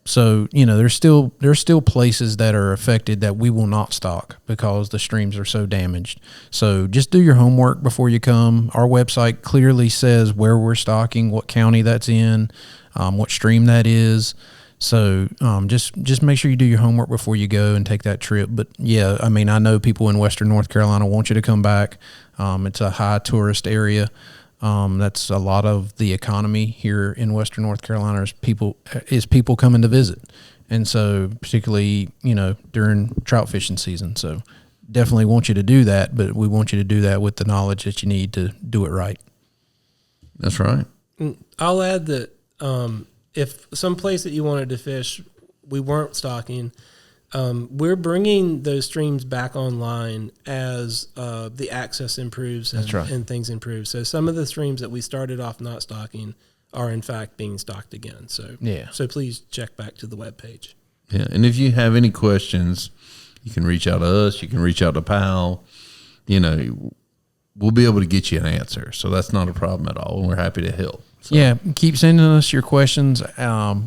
so, there's still places that are affected that we will not stock because the streams are so damaged. So just do your homework before you come. Our website clearly says where we're stocking, what county that's in, what stream that is. So just make sure you do your homework before you go and take that trip. But yeah, I mean, I know people in Western North Carolina want you to come back. It's a high tourist area. That's a lot of the economy here in Western North Carolina is people coming to visit. And so particularly, during trout fishing season. So definitely want you to do that, but we want you to do that with the knowledge that you need to do it right. That's right. I'll add that, if some place that you wanted to fish, we weren't stocking, we're bringing those streams back online as the access improves and things improve. So some of the streams that we started off not stocking are in fact being stocked again. So so please check back to the webpage. Yeah, and if you have any questions, you can reach out to us. You can reach out to Powell. We'll be able to get you an answer. So that's not a problem at all, and we're happy to help. So. Yeah, keep sending us your questions.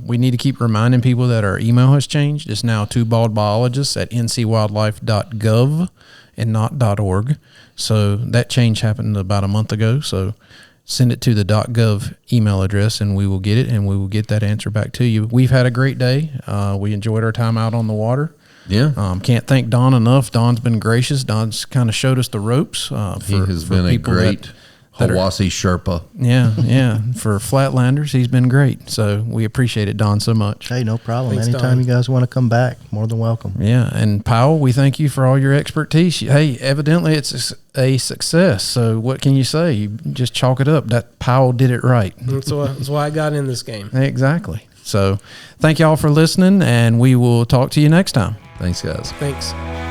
We need to keep reminding people that our email has changed. It's now twobaldbiologists@ncwildlife.gov and not .org. So that change happened about a month ago. So send it to the .gov email address, and we will get it, and we will get that answer back to you. We've had a great day. We enjoyed our time out on the water. Yeah. Can't thank Don enough. Don's been gracious. Don's kind of showed us the ropes. He has been a great that are, Hawassi Sherpa. yeah. For Flatlanders, he's been great. So we appreciate it, Don, so much. Hey, no problem. Thanks, Anytime Don. you guys want to come back, more than welcome. Yeah, and Powell, we thank you for all your expertise. Hey, evidently it's a success. So what can you say? You just chalk it up. That Powell did it right. That's why I got in this game. Exactly. So thank y'all for listening, and we will talk to you next time. Thanks, guys. Thanks.